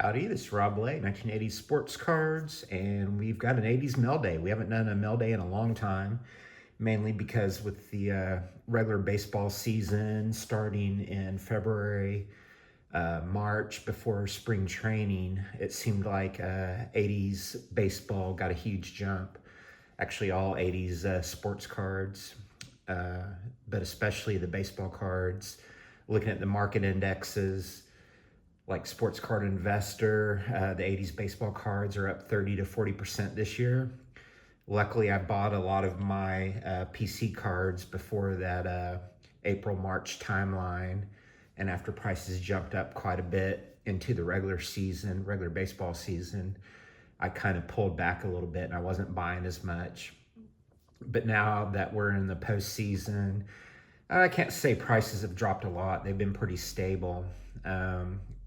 Howdy, this is Rob Lay, 1980s Sports Cards, and we've got an 80s mail day. We haven't done a mail day in a long time, mainly because with the regular baseball season starting in February, March, before spring training, it seemed like 80s baseball got a huge jump. Actually, all 80s sports cards, but especially the baseball cards. Looking at the market indexes, like Sports Card Investor, the 80s baseball cards are up 30 to 40% this year. Luckily, I bought a lot of my PC cards before that April-March timeline, and after prices jumped up quite a bit into the regular baseball season, I kind of pulled back a little bit and I wasn't buying as much. But now that we're in the postseason, I can't say prices have dropped a lot. They've been pretty stable.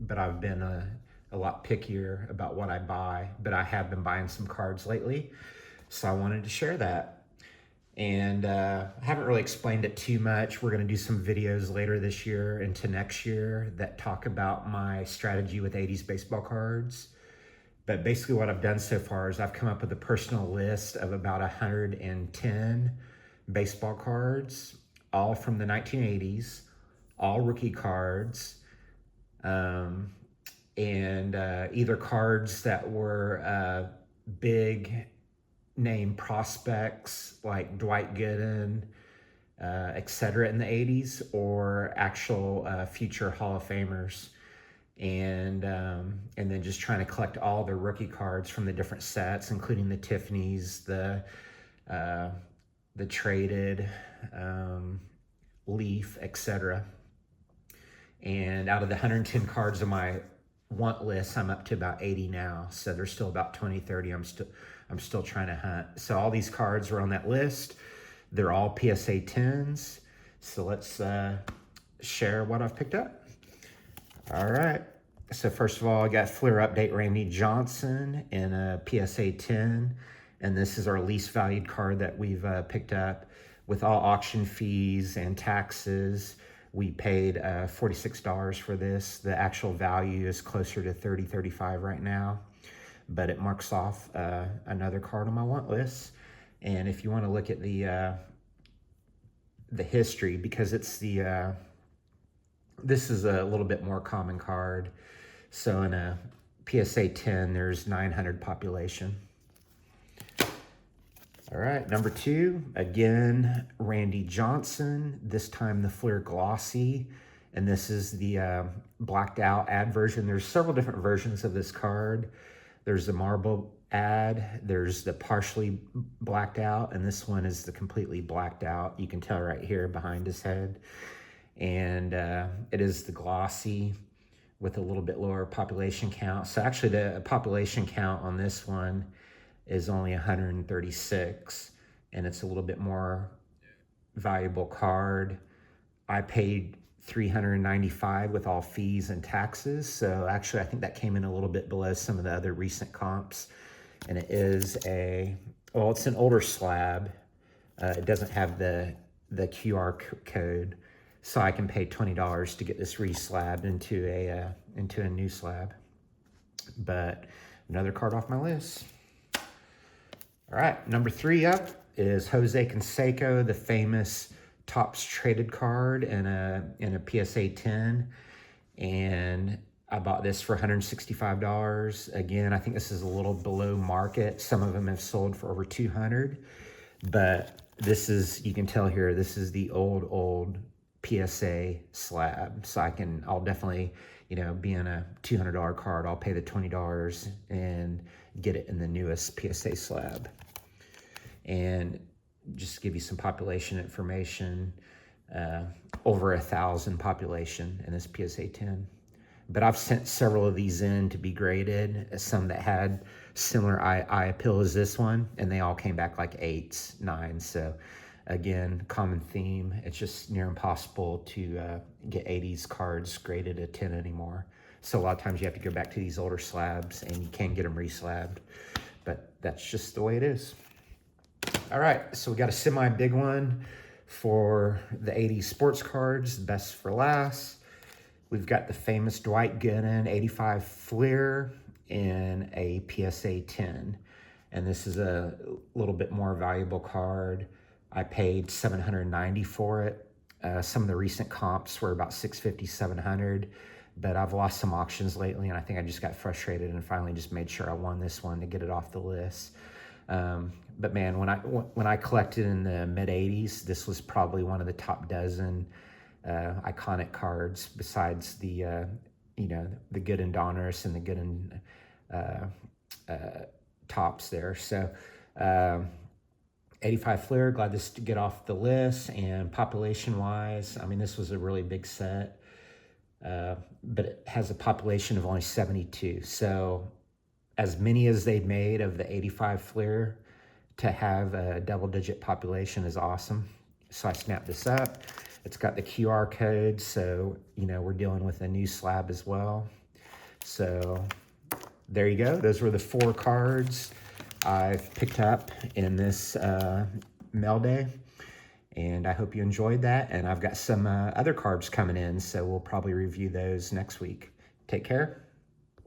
But I've been a lot pickier about what I buy, but I have been buying some cards lately, so I wanted to share that. And I haven't really explained it too much. We're going to do some videos later this year into next year that talk about my strategy with 80s baseball cards. But basically what I've done so far is I've come up with a personal list of about 110 baseball cards, all from the 1980s, all rookie cards, and either cards that were big name prospects like Dwight, Gooden, etc. in the 80s, or actual future Hall of Famers. And then just trying to collect all the rookie cards from the different sets, including the Tiffany's, the traded, Leaf, etc. And out of the 110 cards on my want list, I'm up to about 80 now. So there's still about 20, 30 I'm still trying to hunt. So all these cards are on that list. They're all PSA 10's. So let's share what I've picked up. All right. So first of all, I got Fleer Update Randy Johnson in a PSA 10. And this is our least valued card that we've picked up. With all auction fees and taxes, we paid $46 for this. The actual value is closer to $30, $35 right now, but it marks off another card on my want list. And if you want to look at the history, because it's this is a little bit more common card. So in a PSA 10, there's 900 population. All right, number 2, again, Randy Johnson, this time the Fleer Glossy, and this is the blacked out ad version. There's several different versions of this card. There's the marble ad, there's the partially blacked out, and this one is the completely blacked out. You can tell right here behind his head. And it is the Glossy with a little bit lower population count. So actually the population count on this one is only 136, and it's a little bit more valuable card. I paid $395 with all fees and taxes. So actually I think that came in a little bit below some of the other recent comps. And it is it's an older slab. It doesn't have the QR code. So I can pay $20 to get this re-slabbed into a new slab. But another card off my list. All right, number 3 up is Jose Canseco, the famous Topps traded card in a PSA 10. And I bought this for $165. Again, I think this is a little below market. Some of them have sold for over $200. But this is, you can tell here, this is the old PSA slab. So I'll definitely, being a $200 card, I'll pay the $20 and get it in the newest PSA slab. And just to give you some population information, over 1,000 population in this PSA 10. But I've sent several of these in to be graded, some that had similar eye appeal as this one, and they all came back like 8s, 9s. So again, common theme. It's just near impossible to get 80s cards graded a 10 anymore. So a lot of times you have to go back to these older slabs, and you can get them re-slabbed. But that's just the way it is. All right, so we got a semi-big one for the 80s sports cards, best for last. we've got the famous Dwight Gooden 85 Fleer in a PSA 10. And this is a little bit more valuable card. I paid $790 for it. Some of the recent comps were about $650, $700, but I've lost some auctions lately, and I think I just got frustrated and finally just made sure I won this one to get it off the list. But man, when I collected in the mid 80s, this was probably one of the top dozen iconic cards, besides the the Gooden Donruss and the Gooden tops there. So 85 Fleer, glad this to get off the list. And population wise, I mean, this was a really big set, but it has a population of only 72. So as many as they've made of the 85 Fleer, to have a double-digit population is awesome. So I snapped this up. It's got the QR code, so we're dealing with a new slab as well. So there you go. Those were the 4 cards I've picked up in this mail day, and I hope you enjoyed that. And I've got some other cards coming in, so we'll probably review those next week. Take care.